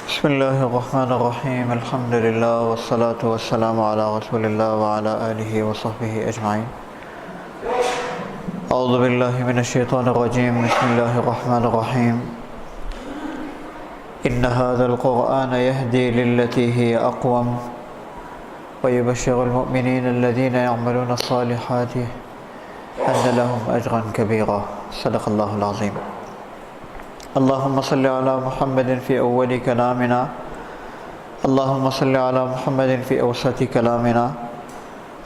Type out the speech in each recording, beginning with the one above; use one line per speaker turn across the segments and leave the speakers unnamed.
بسم الله الرحمن الرحيم الحمد لله والصلاة والسلام على رسول الله وعلى آله وصحبه أجمعين. أعوذ بالله من الشيطان الرجيم. بسم الله الرحمن الرحيم. إن هذا القرآن يهدي للتي هي أقوم ويبشر المؤمنين الذين يعملون الصالحات أن لهم أجرا كبيرا. صدق الله العظيم. اللهم صل على محمد في أول كلامنا، اللهم صل على محمد في أوسط كلامنا،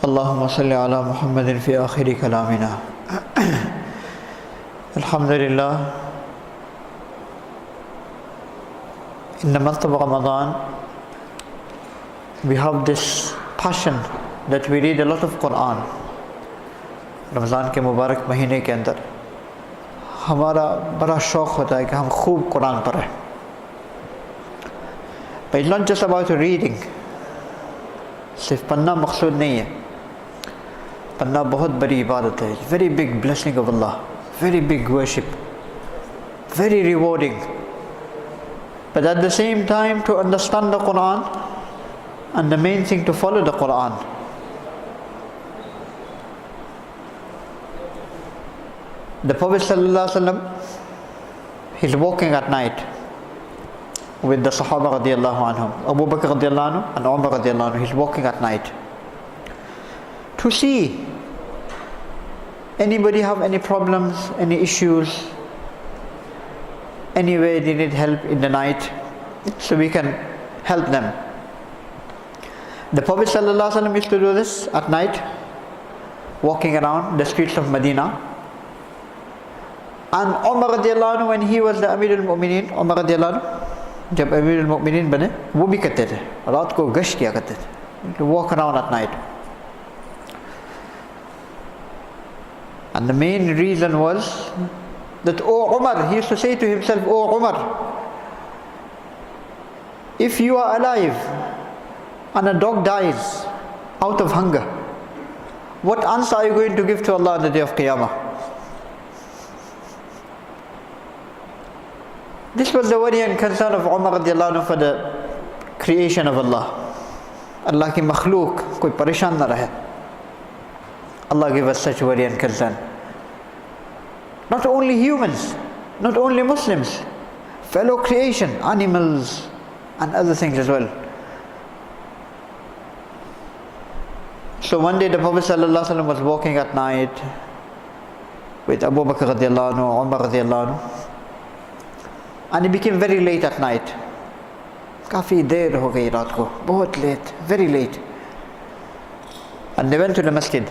اللهم صل على محمد في آخر كلامنا. الحمد لله. In the month of Ramadan, we have this passion that we read a lot of Quran. Ramzan के मुबारक महीने के अंदर हमारा बड़ा शौक़ होता है कि हम खूब कुरान पढ़ें. But it's not just about reading. सिर्फ पढ़ना मकसूद नहीं है. पढ़ना बहुत बड़ी इबादत है. Very big blessing of Allah. Very big worship. Very rewarding. But at the same time, to understand the Quran, and the main thing, to follow the Quran. The Prophet ﷺ, he's walking at night with the Sahaba radiallahu anhum, Abu Bakr radiallahu anhu and Umar radiallahu anhu. He's walking at night to see anybody have any problems, any issues, anywhere they need help in the night, so we can help them. The Prophet ﷺ used to do this at night, walking around the streets of Medina. And Umar radiallahu anhu, when he was the Amir al-Mu'mineen, Umar radiallahu anhu, जब Amir al-Mu'mineen बने, वो भी करते थे, रात को गश्त किया करते थे, to walk around at night. And the main reason was that, oh Umar, he used to say to himself, oh Umar, if you are alive and a dog dies out of hunger, what answer are you going to give to Allah on the day of Qiyamah? This was the worry and concern of Umar radiallahu anhu for the creation of Allah. Allah ki makhluk koi pareshan na rahe. Allah give us such worry and concern. Not only humans, not only Muslims, fellow creation, animals and other things as well. So one day the Prophet ﷺ was walking at night with Abu Bakr radiallahu anhu, Umar radiallahu anhu, and it became very late at night. काफ़ी देर हो गई रात को, बहुत late, very late. And they went to the masjid.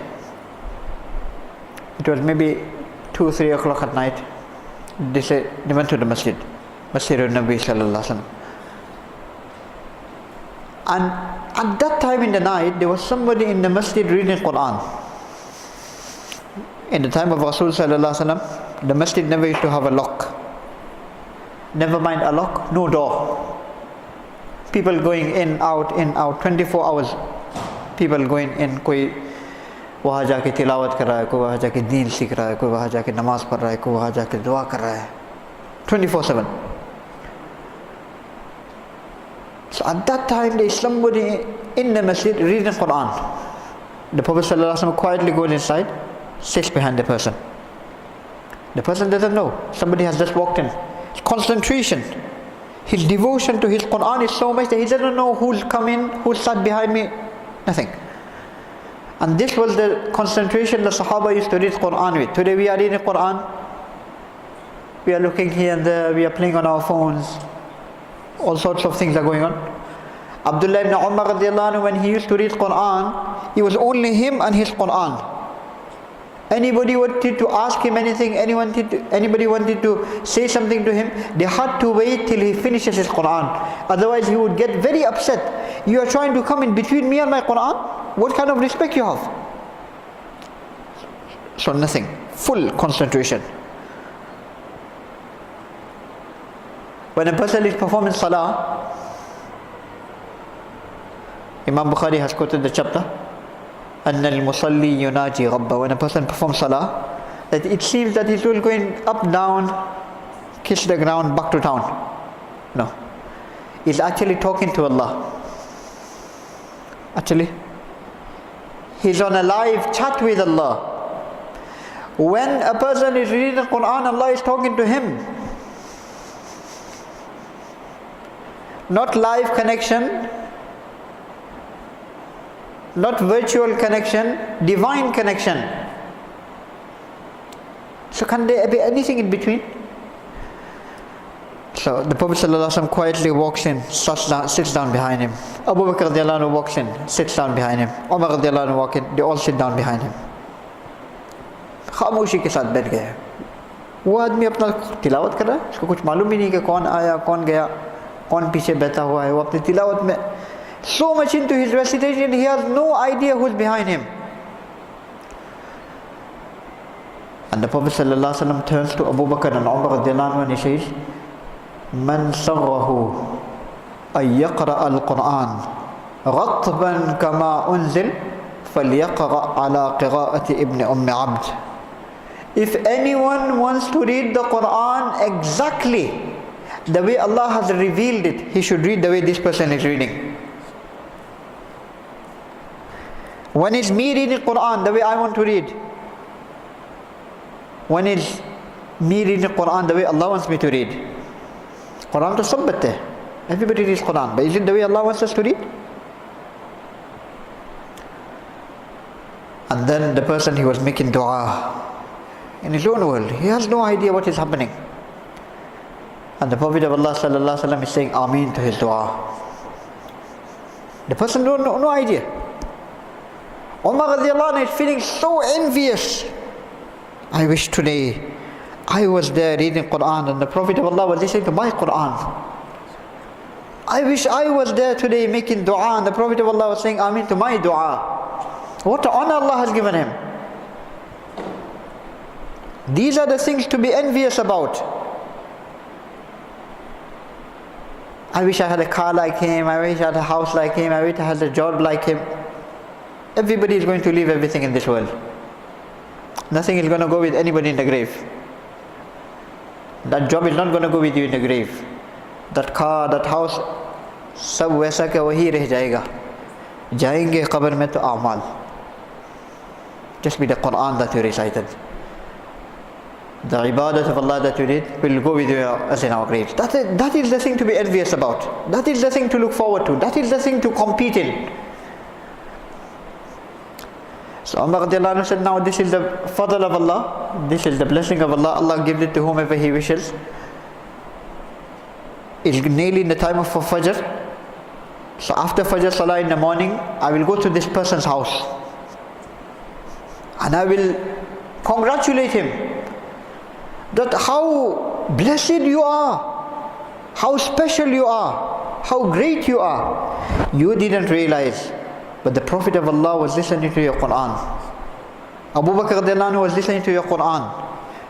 It was maybe 2-3 o'clock at night. They went to the masjid, Masjid al-Nabi sallallahu alaihi wasallam. And at that time in the night, there was somebody in the masjid reading Quran. In the time of Rasul sallallahu alaihi wasallam, the masjid never used to have a lock. Never mind a lock, no door. People going in, out, 24 hours. People going in, कोई वहाँ जाके तिलावत कर रहा है, कोई वहाँ जाके दीन सीख रहा है, कोई वहाँ जाके नमाज पढ़ रहा है, कोई वहाँ जाके दुआ कर रहा है. 24/7. So at that time there is somebody in the masjid reading Quran. The Prophet ﷺ quietly goes inside, sits behind the person. The person doesn't know. Somebody has just walked in. His concentration, his devotion to his Quran is so much that he doesn't know who's come in, who's sat behind me, nothing. And this was the concentration the Sahaba used to read Quran with. Today we are reading Quran, we are looking here and there, we are playing on our phones, all sorts of things are going on. Abdullah ibn Umar radiallahu anhu, when he used to read Quran, it was only him and his Quran. Anybody wanted to ask him anything, anybody wanted to say something to him, they had to wait till he finishes his Quran. Otherwise he would get very upset. You are trying to come in between me and my Quran? What kind of respect you have? So nothing. Full concentration. When a person is performing salah, Imam Bukhari has quoted the chapter, أن المصلي يناجي ربه. When a person performs salah, that it seems that he's going up, down, kiss the ground, back to town. No. is actually talking to Allah. Actually, he's on a live chat with Allah. When a person is reading the Quran, Allah is talking to him. Not live connection, not virtual connection, divine connection. So can there be anything in between? So the Prophet ﷺ quietly walks in, sits down behind him. Abu Bakr radiallahu anhu walks in, sits down behind him. Umar radiallahu anhu walks in, they all sit down behind him. खामोशी के साथ बैठ गए. वो आदमी अपना तिलावत कर रहा है, उसको कुछ मालूम ही नहीं कि कौन आया, कौन गया, कौन पीछे बैठा हुआ है. वो अपनी तिलावत में so much into his recitation, he has no idea who's behind him. And the Prophet ﷺ turns to Abu Bakr and Umar radiallahu anhu and he says, من سره أن يقرأ القرآن رطبا كما أنزل فليقرأ على قراءة ابن أم عبد. If anyone wants to read the Quran exactly the way Allah has revealed it, he should read the way this person is reading. When is me reading Quran the way I want to read? When is me reading Quran the way Allah wants me to read? Quran to sabbat hai. Everybody reads Quran, but is it the way Allah wants us to read? And then the person, he was making dua in his own world. He has no idea what is happening. And the Prophet of Allah sallallahu alaihi wasallam is saying Ameen to his dua. The person no idea. Umar radiallahu anhu is feeling so envious. I wish today I was there reading Quran and the Prophet of Allah was listening to my Quran. I wish I was there today making dua and the Prophet of Allah was saying Ameen to my dua. What honor Allah has given him. These are the things to be envious about. I wish I had a car like him, I wish I had a house like him, I wish I had a job like him. Everybody is going to leave everything in this world. Nothing is going to go with anybody in the grave. That job is not going to go with you in the grave. That car, that house, सब वैसा क्या वही रह जाएगा. जाएंगे कब्र में तो आमाल. Just be the Quran that you recited. The ibadat of Allah that you did will go with you as in our graves. That is the thing to be envious about. That is the thing to look forward to. That is the thing to compete in. So Umar radiallahu anhu said, now this is the fadl of Allah. This is the blessing of Allah. Allah gives it to whomever He wishes. It's nearly in the time of Fajr. So after Fajr Salah in the morning, I will go to this person's house. And I will congratulate him that how blessed you are, how special you are, how great you are. You didn't realize, but the Prophet of Allah was listening to your Quran. Abu Bakr radiallahu anhu was listening to your Quran.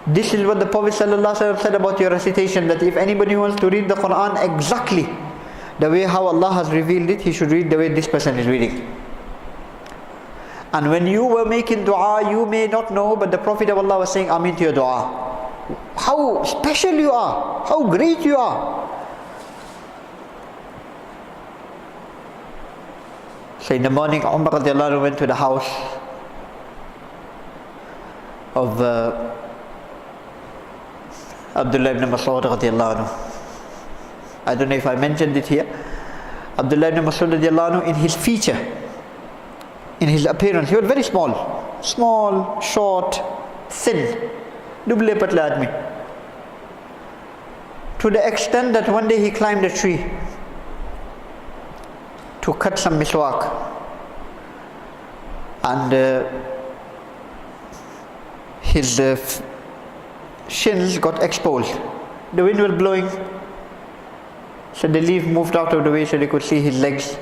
This is what the Prophet sallallahu alaihi wasallam said about your recitation, that if anybody wants to read the Quran exactly the way how Allah has revealed it, he should read the way this person is reading. And when you were making dua, you may not know, but the Prophet of Allah was saying Ameen to your dua. How special you are, how great you are. So in the morning, Umar radiallahu anhu went to the house of Abdullah ibn Mas'ud radiallahu anhu. I don't know if I mentioned it here. Abdullah ibn Mas'ud radiallahu anhu, in his feature, in his appearance, he was very small, short, thin, duble patla admi. To the extent that one day he climbed a tree to cut some miswak, and his shins got exposed. The wind was blowing, so the leaf moved out of the way so they could see his legs.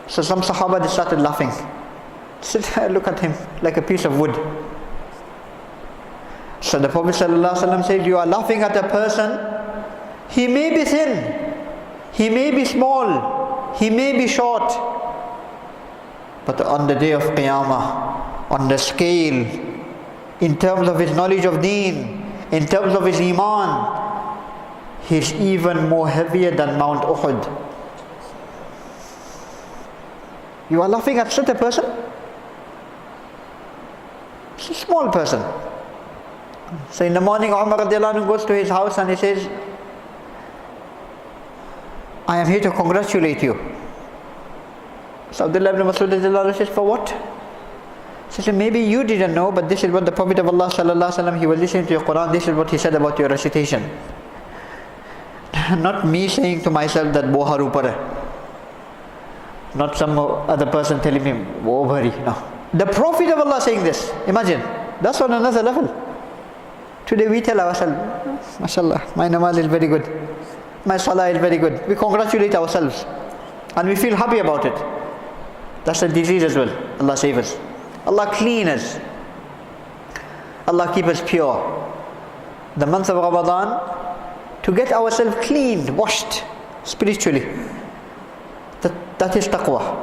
So some Sahaba, they started laughing. Said, look at him, like a piece of wood. So the Prophet ﷺ said, you are laughing at a person, he may be thin, he may be small, he may be short, but on the day of Qiyamah, on the scale, in terms of his knowledge of deen, in terms of his iman, he is even more heavier than Mount Uhud. You are laughing at such a person? It's a small person. So in the morning, Umar radiallahu anhu goes to his house and he says, I am here to congratulate you. So Abdullah ibn Mas'ud radiallahu anhu says, for what? He says, maybe you didn't know, but this is what the Prophet of Allah sallallahu alaihi wasallam, he was listening to your Quran, this is what he said about your recitation. Not me saying to myself that wo haru pare. Not some other person telling me wo bhari. No. The Prophet of Allah saying this. Imagine. That's on another level. Today we tell ourselves, mashallah, my namaz is very good. My salah is very good. We congratulate ourselves. And we feel happy about it. That's a disease as well. Allah save us. Allah clean us. Allah keep us pure. The month of Ramadan, to get ourselves cleaned, washed spiritually. That is taqwa.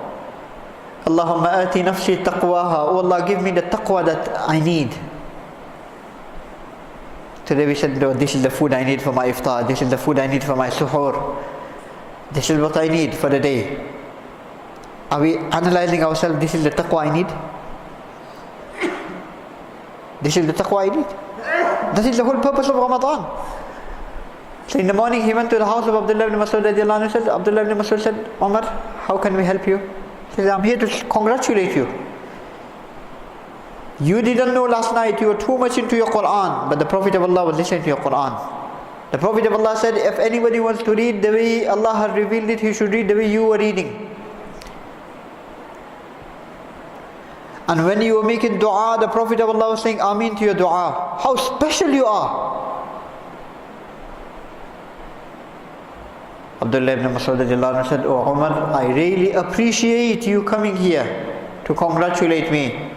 Allahumma ati nafsi taqwaha. Oh Allah, give me the taqwa that I need. Today we said, no, this is the food I need for my iftar. This is the food I need for my suhoor. This is what I need for the day. Are we analyzing ourselves? This is the taqwa I need. This is the taqwa I need. That is the whole purpose of Ramadan. So in the morning he went to the house of Abdullah ibn Mas'ud radiallahu anhu. Abdullah ibn Mas'ud said, Umar, how can we help you? He said, I'm here to congratulate you. You didn't know last night, you were too much into your Quran, but the Prophet of Allah was listening to your Quran. The Prophet of Allah said, if anybody wants to read the way Allah has revealed it, he should read the way you were reading. And when you were making dua, the Prophet of Allah was saying, Ameen to your dua. How special you are. Abdullah ibn Mas'ud said, oh Umar, I really appreciate you coming here to congratulate me.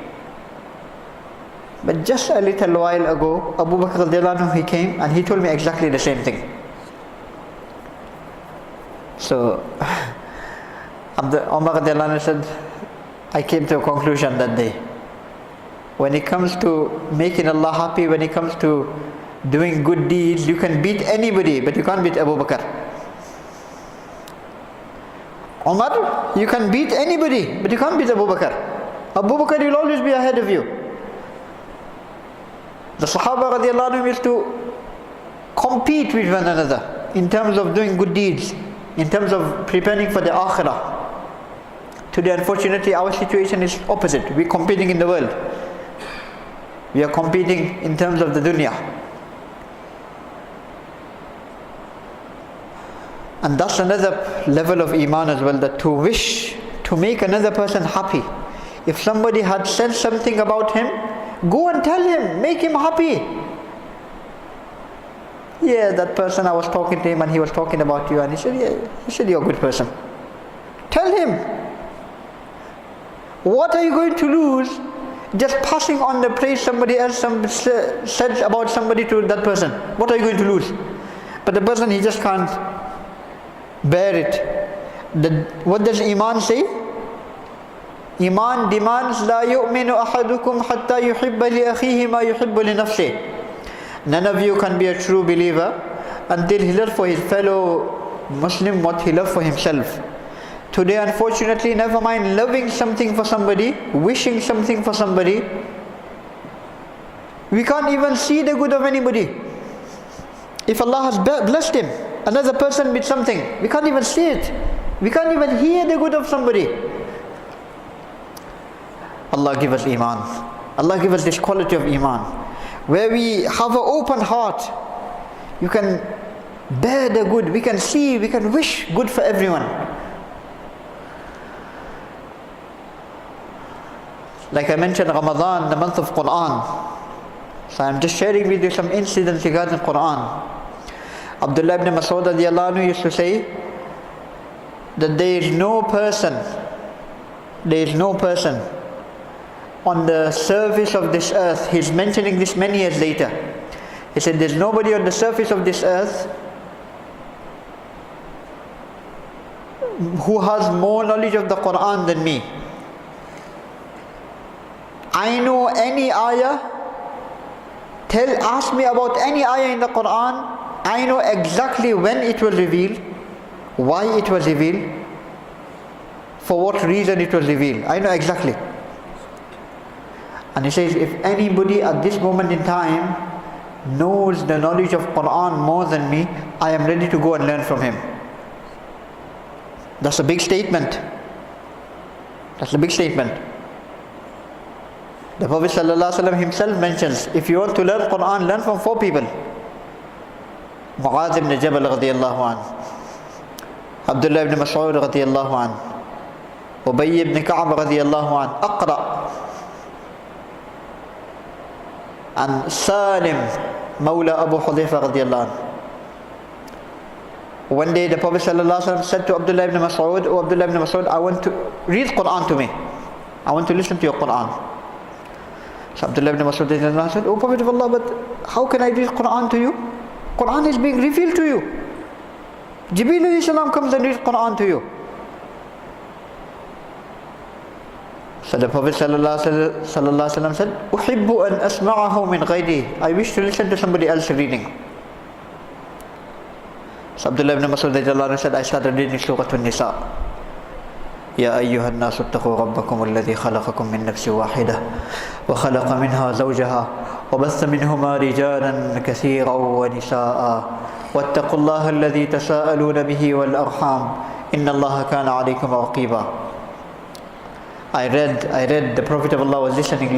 But just a little while ago, Abu Bakr he came and he told me exactly the same thing. So Umar said, I came to a conclusion that day. When it comes to making Allah happy, when it comes to doing good deeds, you can beat anybody, but you can't beat Abu Bakr. Umar, you can beat anybody, but you can't beat Abu Bakr. Abu Bakr will always be ahead of you. The Sahaba radiallahu anhum used to compete with one another in terms of doing good deeds, in terms of preparing for the akhirah. Today, unfortunately, our situation is opposite. We're competing in the world. We are competing in terms of the dunya. And that's another level of iman as well, that to wish to make another person happy. If somebody had said something about him, go and tell him, make him happy. Yeah, that person, I was talking to him and he was talking about you, and he said, yeah, he said you're a good person. Tell him. What are you going to lose just passing on the praise somebody else said about somebody to that person? What are you going to lose? But the person, he just can't bear it. What does Iman say? Iman demands لا يؤمن أحدكم حتى يحب لأخيه ما يحب لنفسه. None of you can be a true believer until he loves for his fellow Muslim what he loves for himself. Today, unfortunately, never mind loving something for somebody, wishing something for somebody, we can't even see the good of anybody. If Allah has blessed him, another person with something, we can't even see it. We can't even hear the good of somebody. Allah give us iman. Allah give us this quality of iman, where we have an open heart. You can bear the good, we can see, we can wish good for everyone. Like I mentioned, Ramadan, the month of Quran. So I'm just sharing with you some incidents regarding Quran. Abdullah ibn Mas'ud radiallahu anhu used to say that there is no person on the surface of this earth. He's mentioning this many years later. He said, there's nobody on the surface of this earth who has more knowledge of the Quran than me. I know any ayah, ask me about any ayah in the Quran, I know exactly when it was revealed, why it was revealed, for what reason it was revealed. I know exactly. And he says, if anybody at this moment in time knows the knowledge of Quran more than me, I am ready to go and learn from him. That's a big statement. That's a big statement. The Prophet ﷺ himself mentions, if you want to learn Quran, learn from 4 people. Mu'adh ibn Jabal radiyallahu anhu, Abdullah ibn Mas'ud radiyallahu anhu, Ubay ibn Ka'b radiyallahu anhu, Aqra, and Salim Mawla Abu Hudayfa radiyallahu anhu. One day the Prophet ﷺ said to Abdullah ibn Mas'ud, "Oh Abdullah ibn Mas'ud, I want to read Quran to me. I want to listen to your Quran." So Abdullah ibn Mas'ud said, "Oh Prophet of Allah, but how can I read Quran to you? Quran is being revealed to you. Jibreel alayhi salam comes and reads Quran to you." So the Prophet ﷺ said, "Uhibbu an asma'ahu min ghayri." I wish to listen to somebody else reading. So Abdullah ibn Mas'ud said, I started reading Surah An-Nisa. يا أيها الناس اتقوا ربكم الذي خلقكم من نفس واحدة وخلق منها زوجها وبث منهما رجالا كثيرا ونساء واتقوا الله الذي تساءلون به والأرحام إن الله كان عليكم رقيبا. I read, the Prophet of Allah was listening,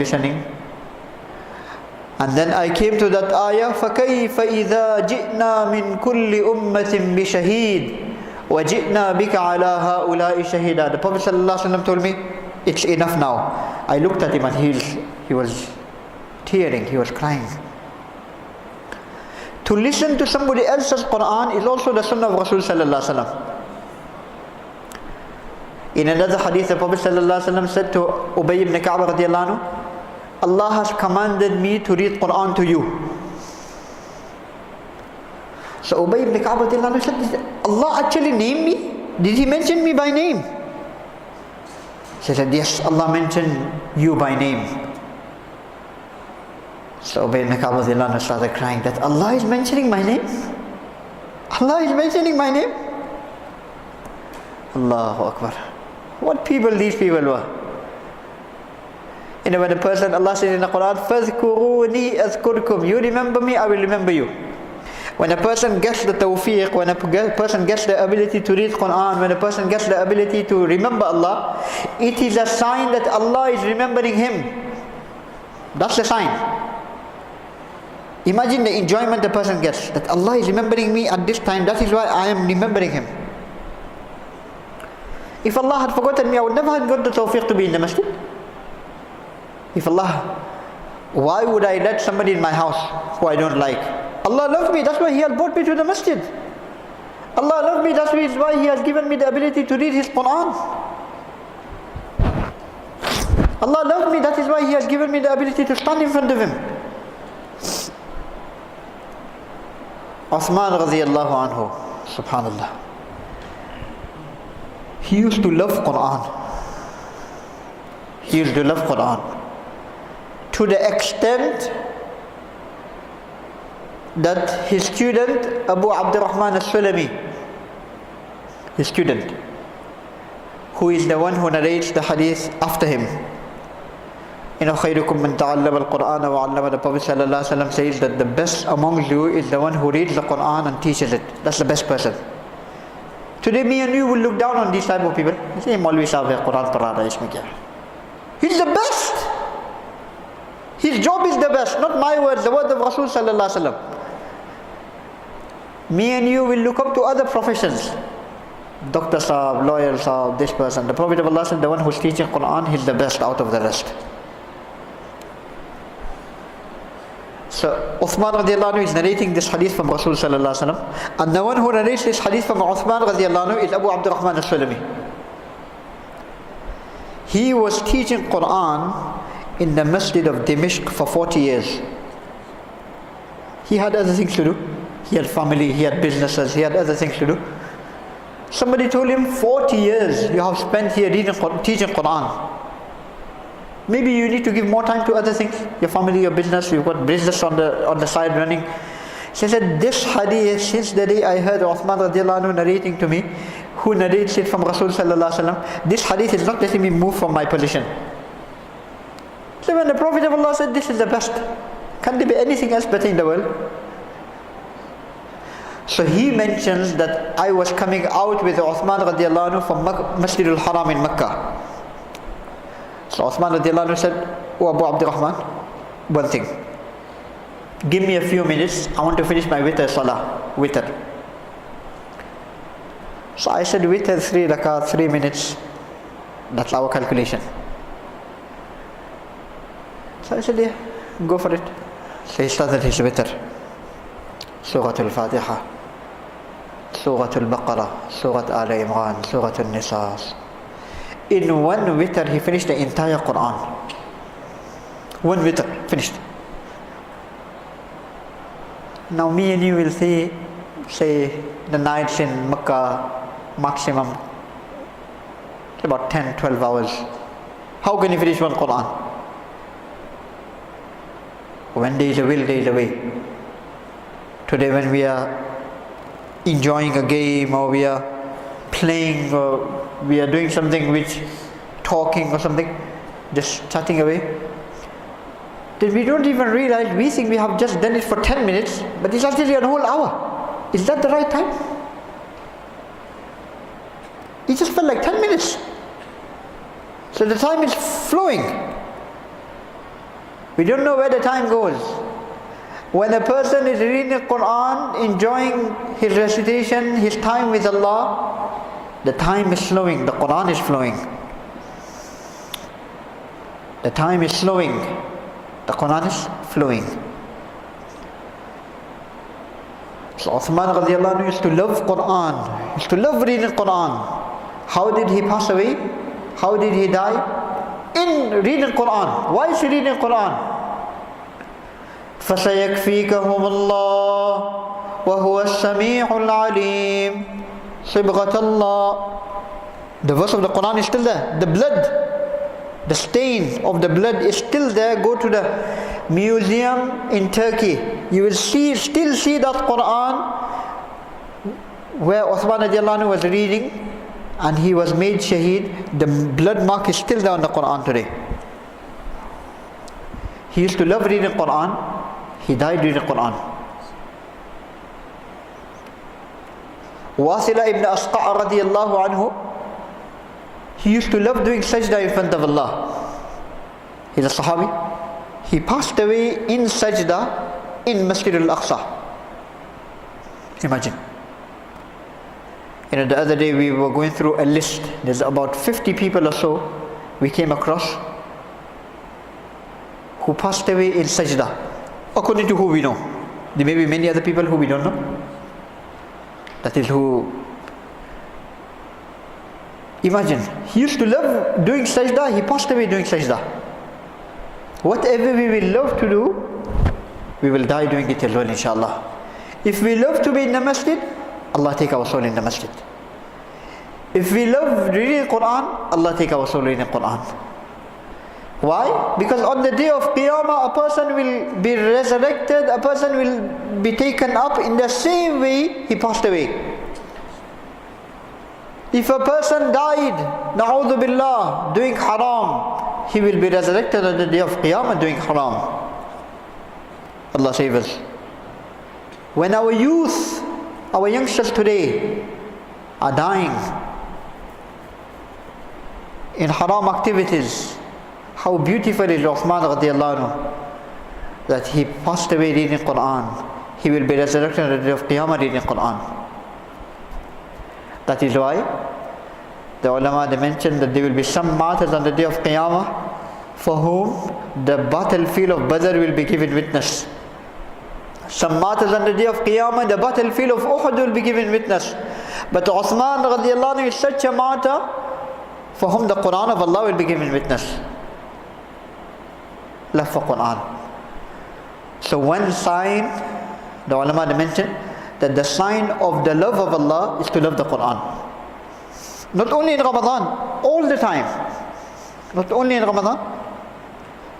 and then I came to that ayah, فَكَيْفَ إِذَا جِئْنَا مِنْ كُلِّ أُمَّةٍ بِشَهِيدٍ وَجِئْنَا بِكَ عَلَى هَؤُلَاءِ شَهِيدًا. The Prophet ﷺ told me, it's enough now. I looked at him and he was tearing, he was crying. To listen to somebody else's Quran is also the sunnah of Rasul ﷺ. In another hadith, the Prophet ﷺ said to Ubay ibn Ka'b radiyallahu anhu, Allah has commanded me to read Quran to you. So Ubay ibn Ka'b radiyallahu anhu said, did Allah actually name me? Did he mention me by name? She said, yes, Allah mentioned you by name. So Ubay ibn Ka'b radiyallahu anhu started crying that Allah is mentioning my name? Allah is mentioning my name? Allahu Akbar. What people these people were. You know, when a person, Allah says in the Quran, فَاذْكُرُونِي أَذْكُرْكُمْ, you remember me, I will remember you. When a person gets the tawfiq, when a person gets the ability to read Quran, when a person gets the ability to remember Allah, it is a sign that Allah is remembering him. That's the sign. Imagine the enjoyment the person gets, that Allah is remembering me at this time, that is why I am remembering him. If Allah had forgotten me, I would never have got the tawfiq to be in the masjid. If Allah, why would I let somebody in my house who I don't like? Allah loved me, that's why He has brought me to the masjid. Allah loved me, that's why He has given me the ability to read His Quran. Allah loved me, that is why He has given me the ability to stand in front of Him. Uthman radiyallahu anhu, subhanallah, he used to love Quran. He used to love Quran to the extent that his student Abu Abdurrahman al-Sulami, his student, who is the one who narrates the hadith after him, you know, خَيْرُكُمْ مَنْ تَعَلَّمَ الْقُرْآنَ وَعَلَّمَ, the Prophet ﷺ says that the best amongst you is the one who reads the Quran and teaches it. That's the best person. Today me and you will look down on these type of people. Say, Maulvi Sahib hai, Quran padh raha hai, isme kya hai? He's the best. His job is the best, not my words, the word of Rasul sallallahu alaihi wasallam. Me and you will look up to other professions. Doctor Sahib, lawyer Sahib, this person. The Prophet of Allah said, the one who's teaching Quran, he's the best out of the rest. So Uthman radiallahu anhu is narrating this hadith from Rasul sallallahu alaihi wasallam, and the one who narrates this hadith from Uthman radiallahu anhu is Abu Abdurrahman al-Sulami. He was teaching Quran in the Masjid of Dimashq for 40 years. He had other things to do. He had family, he had businesses, he had other things to do. Somebody told him, 40 years you have spent here teaching Quran. Maybe you need to give more time to other things, your family, your business, you've got business on the side running. She said, this hadith, since the day I heard Uthman radiallahu anhu narrating to me, who narrates it from Rasul sallallahu alaihi wasallam, this hadith is not letting me move from my position. So when the Prophet of Allah said this is the best, can there be anything else better in the world? So he mentions that I was coming out with Uthman radiallahu anhu from Masjid al-Haram in Mecca. So Uthman radiallahu anhu said, "Oh Abu Abdurrahman, one thing, give me a few minutes, I want to finish my witr salah, witr." So I said, witr 3 rakat, 3 minutes, that's our calculation. So I said, yeah, go for it. So he started his witr. Surah Al-Fatiha, Surah Al-Baqarah, Surah Al Imran, Surah Al-Nisa. In one witr he finished the entire Quran. One witr, finished. Now me and you will say the nights in Mecca, maximum about 10-12 hours. How can you finish one Quran? When there is a will, there is a way. Today when we are enjoying a game, or we are playing, or we are doing something which, talking or something, just chatting away, then we don't even realize, we think we have just done it for 10 minutes, but it's actually a whole hour. Is that the right time? It just felt like 10 minutes. So the time is flowing. We don't know where the time goes. When a person is reading the Quran, enjoying his recitation, his time with Allah, the time is flowing, the Quran is flowing. The time is flowing, the Quran is flowing. So Uthman radiallahu anhu used to love Quran, used to love reading Quran. How did he pass away? How did he die? In reading Quran. Why is he reading Quran? فَسَيَكْفِيكَهُمُ اللَّهُ وَهُوَ السَّمِيعُ الْعَلِيمُ صِبْغَةَ اللَّهِ. The verse of the Quran is still there. The blood, the stain of the blood is still there. Go to the museum in Turkey. You will still see that Quran where Uthman radiallahu anhu was reading and he was made shaheed. The blood mark is still there on the Quran today. He used to love reading Quran. He died reading Quran. Wasila ibn Asqa' radiallahu anhu, he used to love doing sajda in front of Allah. He's a Sahabi. He passed away in sajda in Masjid al-Aqsa. Imagine. The other day we were going through a list. There's about 50 people or so we came across who passed away in sajda, according to who we know. There may be many other people who we don't know. That is who. Imagine, he used to love doing sajda, he passed away doing sajda. Whatever we will love to do, we will die doing it alone, inshallah. If we love to be in the masjid, Allah take our soul in the masjid. If we love reading Quran, Allah take our soul in the Quran. Why? Because on the day of Qiyamah, a person will be resurrected, a person will be taken up in the same way he passed away. If a person died, na'udhu billah, doing haram, he will be resurrected on the day of Qiyamah doing haram. Allah save us. When our youth, our youngsters today are dying in haram activities, how beautiful is Uthman radiallahu anhu, that he passed away reading Quran. He will be resurrected on the day of Qiyamah reading Quran. That is why the ulama, they mentioned that there will be some martyrs on the day of Qiyamah for whom the battlefield of Badr will be given witness. Some martyrs on the day of Qiyamah, the battlefield of Uhud will be given witness. But Uthman radiallahu anhu is such a martyr for whom the Quran of Allah will be given witness. Love for Quran. So one sign, the ulama, they mentioned that the sign of the love of Allah is to love the Quran. Not only in Ramadan, all the time. Not only in Ramadan,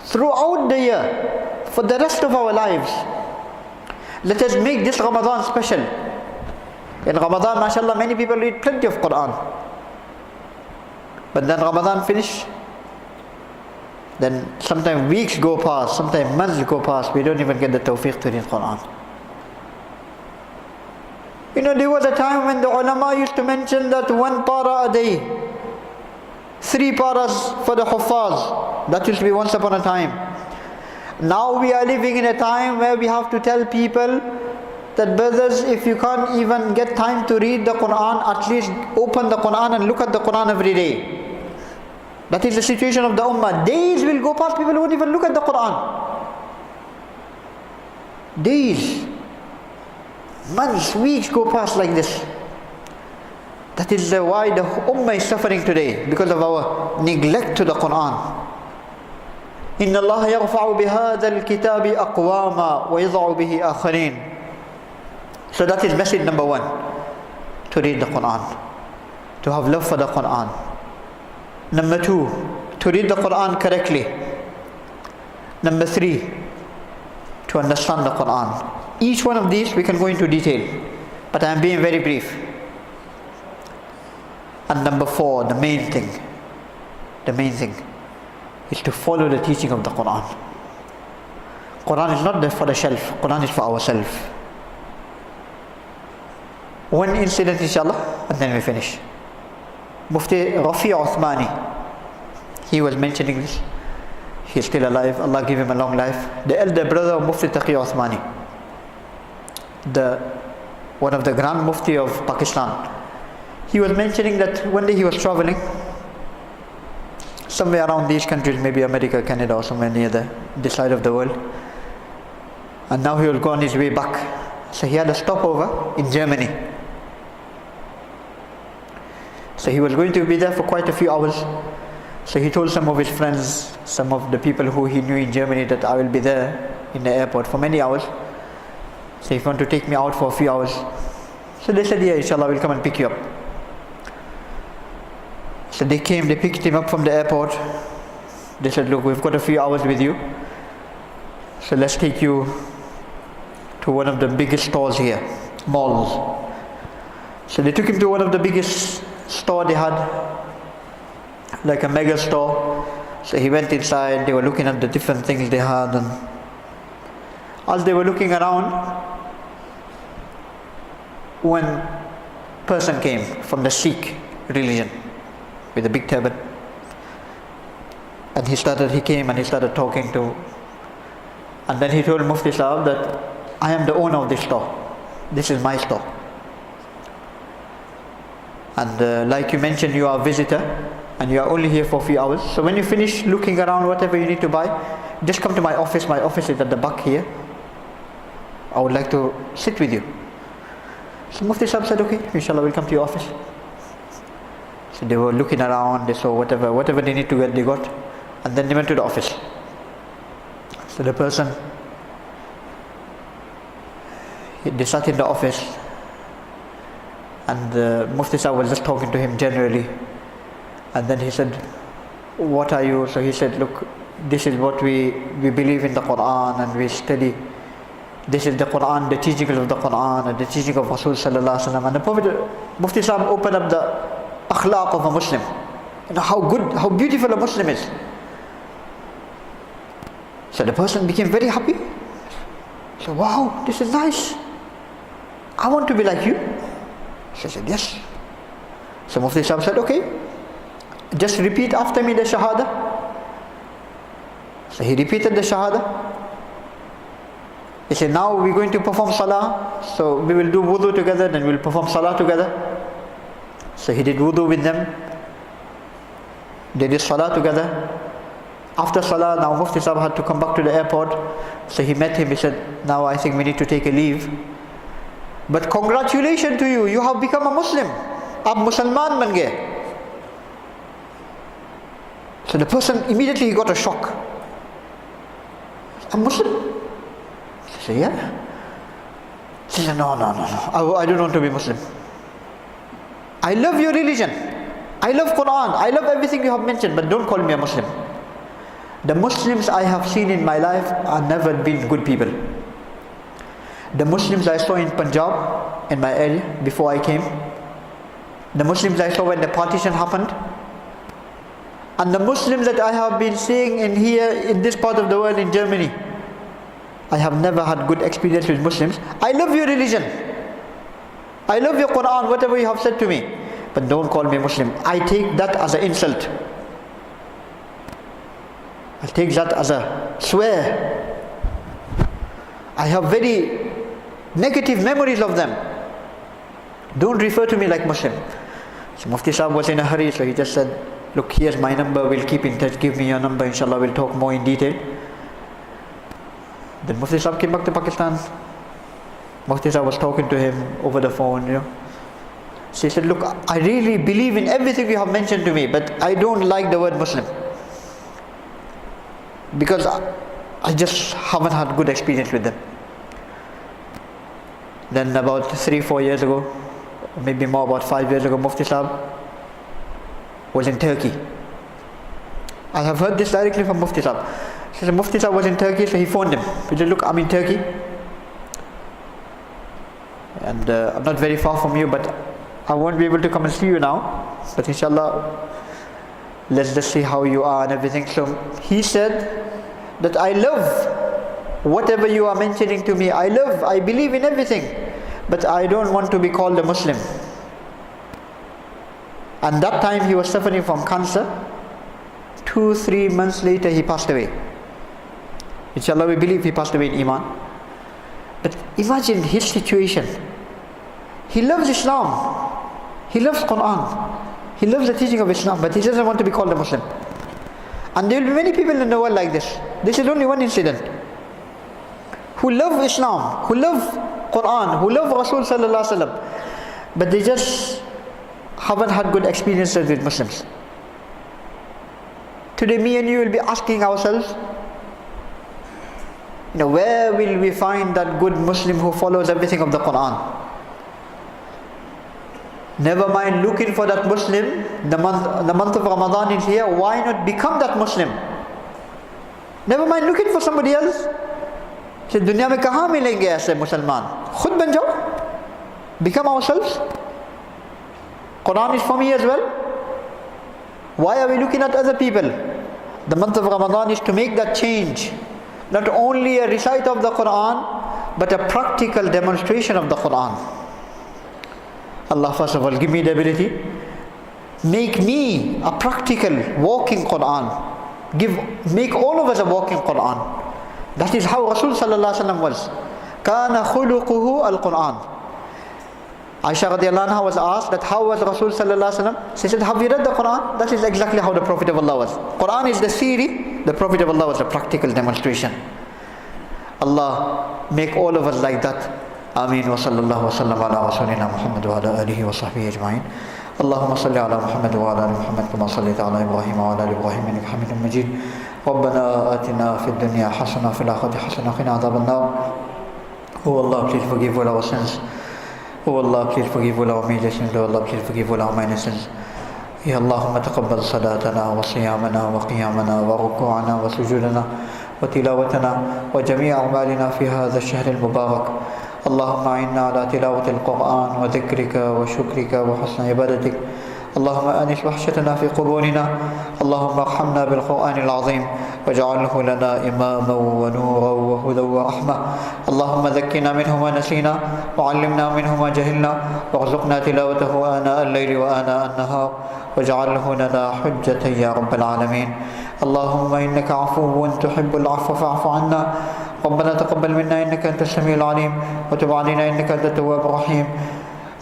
throughout the year, for the rest of our lives. Let us make this Ramadan special. In Ramadan, mashallah, many people read plenty of Quran. But then Ramadan finish, then sometimes weeks go past, sometimes months go past, we don't even get the tawfiq to read Quran. You know, there was a time when the ulama used to mention that 1 para a day, 3 paras for the huffaz. That used to be once upon a time. Now we are living in a time where we have to tell people that, brothers, if you can't even get time to read the Quran, at least open the Quran and look at the Quran every day. That is the situation of the ummah. Days will go past, people won't even look at the Quran. Days, months, weeks go past like this. That is why the ummah is suffering today, because of our neglect to the Quran. إِنَّ اللَّهَ يَرْفَعُ بِهَذَا الْكِتَابِ أَقْوَامًا وَيَضَعُ بِهِ آخَرِينَ. So that is message number 1, to read the Quran, to have love for the Quran. Number 2, to read the Quran correctly. Number 3, to understand the Quran. Each one of these we can go into detail, but I am being very brief. And number 4, the main thing is to follow the teaching of the Quran. Quran is not there for the shelf, Quran is for ourselves. One incident, inshallah, and then we finish. Mufti Rafi Uthmani, he was mentioning this. He is still alive, Allah give him a long life. The elder brother of Mufti Taqi Uthmani, one of the Grand Mufti of Pakistan. He was mentioning that one day he was traveling somewhere around these countries, maybe America, Canada, or somewhere near this side of the world. And now he will go on his way back. So he had a stopover in Germany. So he was going to be there for quite a few hours. So he told some of his friends, some of the people who he knew in Germany, that I will be there in the airport for many hours. So if you want to take me out for a few hours. So they said, yeah, inshallah, we'll come and pick you up. So they came, they picked him up from the airport. They said, look, we've got a few hours with you, so let's take you to one of the biggest stores here, malls. So they took him to one of the biggest store they had, like a mega store. So he went inside, they were looking at the different things they had, and as they were looking around, one person came from the Sikh religion with a big turban, and he came and he started talking to, and then he told Mufti Sahab that I am the owner of this store, this is my store, and like you mentioned, you are a visitor and you are only here for a few hours, so when you finish looking around whatever you need to buy, just come to my office is at the back here, I would like to sit with you. So Mufti Sahab said, okay, inshallah, we'll come to your office. So they were looking around, they saw whatever they need to get, they got, and then they went to the office. So the person, they sat in the office, and the Mufti Sahab was just talking to him generally, and then he said, what are you? So he said, look, this is what we believe in the Quran, and we study. This is the Quran, the teachings of the Quran, and the teaching of Rasul sallallahu alaihi wasallam. And the Prophet, Mufti Sahab opened up the akhlaq of a Muslim. You know how good, how beautiful a Muslim is. So the person became very happy. So, wow, this is nice. I want to be like you. She said, yes. So Mufti Sahab said, okay, just repeat after me the Shahada. So he repeated the Shahada. He said, now we're going to perform Salah. So we will do wudu together, then we'll perform Salah together. So he did wudu with them. They did Salah together. After Salah, now Mufti Sahab had to come back to the airport. So he met him, he said, now I think we need to take a leave. But congratulations to you, you have become a Muslim. Aap Musalman ban gaye. So the person immediately got a shock. I'm Muslim? He said, yeah. He said, no, I don't want to be Muslim. I love your religion, I love Quran, I love everything you have mentioned, but don't call me a Muslim. The Muslims I have seen in my life have never been good people. The Muslims I saw in Punjab, in my area, before I came, the Muslims I saw when the partition happened, and the Muslims that I have been seeing in here, in this part of the world, in Germany, I have never had good experience with Muslims. I love your religion, I love your Quran, whatever you have said to me, but don't call me Muslim. I take that as an insult. I take that as a swear. I have very negative memories of them. Don't refer to me like Muslim. So Mufti Sahib was in a hurry, so he just said, look, here's my number, we'll keep in touch, give me your number, inshallah we'll talk more in detail. Then Mufti Sahib came back to Pakistan. Mufti Sahib was talking to him over the phone, So he said, look, I really believe in everything you have mentioned to me, but I don't like the word Muslim, because I just haven't had good experience with them. Then about 3-4 years ago, or maybe more, about 5 years ago, Mufti Sahib was in Turkey. I have heard this directly from Mufti Sahib. He said Mufti Sahib was in Turkey, so he phoned him. He said, look, I'm in Turkey, and I'm not very far from you, but I won't be able to come and see you now, but inshallah, let's just see how you are and everything. So he said that I love whatever you are mentioning to me. I believe in everything, but I don't want to be called a Muslim. And that time he was suffering from cancer. 2-3 months later he passed away. Inshallah, we believe he passed away in Iman. But imagine his situation. He loves Islam, he loves Quran, he loves the teaching of Islam, but he doesn't want to be called a Muslim. And there will be many people in the world like this. This is only one incident. Who love Islam, who love Quran, who love Rasul sallallahu alaihi wasallam, but they just haven't had good experiences with Muslims. Today me and you will be asking ourselves, where will we find that good Muslim who follows everything of the Quran? Never mind looking for that Muslim. The month of Ramadan is here. Why not become that Muslim? Never mind looking for somebody else. So दुनिया में कहाँ मिलेंगे ऐसे मुसलमान? खुद बन जाओ. Become ourselves. Quran is for me as well. Why are we looking at other people? The month of Ramadan is to make that change. Not only a recite of the Quran, but a practical demonstration of the Quran. Allah, first of all, give me the ability. Make me a practical walking Quran. Make all of us a walking Quran. That is how Rasul sallallahu alaihi wasallam was. Kana khuluquhu al-Quran. Aisha radiallahu anha was asked that how was Rasul sallallahu alaihi wasallam? She said, have you read the Quran? That is exactly how the Prophet of Allah was. Quran is the theory, the Prophet of Allah was a practical demonstration. Allah, make all of us like that. آمين وصلى الله وسلم على رسولنا محمد وعلى آله وصحبه أجمعين. اللهم صل على محمد وعلى آل محمد كما صليت على إبراهيم وعلى آل إبراهيم إنك حميد مجيد. ربنا آتنا في الدنيا حسنة وفي الآخرة حسنة وقنا عذاب النار. Oh Allah, please forgive all our sins. Oh Allah, please forgive all our major sins. Oh Allah, please forgive all our minor sins. يا اللهم تقبل صلاتنا وصيامنا وقيامنا وركوعنا وسجودنا وتلاوتنا وجميع أعمالنا في هذا الشهر المبارك. اللهم أعنا على تلاوة القرآن وذكرك وشكرك وحسن عبادتك. اللهم أنس وحشتنا في قبورنا. اللهم ارحمنا بالقرآن العظيم واجعله لنا إماما ونورا وهدى ورحمة. اللهم ذكرنا منه ما نسينا وعلمنا منه ما جهلنا وارزقنا تلاوته آناء الليل وآناء النهار واجعله لنا حجة يا رب العالمين. اللهم إنك عفو تحب العفو فاعف عنا. ربنا تقبل منا إنك أنت السميع العليم وتب علينا إنك أنت التواب الرحيم.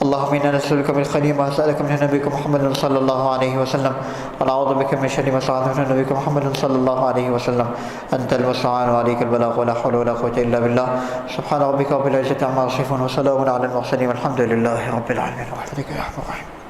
اللهم إنا نسألك من الخير ما سألك من نبيك محمد صلى الله عليه وسلم ونعوذ بك من شر ما استعاذ من نبيك محمد صلى الله عليه وسلم. أنت المستعان وعليك البلاغ ولا حول ولا قوة إلا بالله. سبحان ربك رب العزة عما يصفون وسلام على المرسلين والحمد لله رب العالمين. برحمتك يا أرحم الراحمين.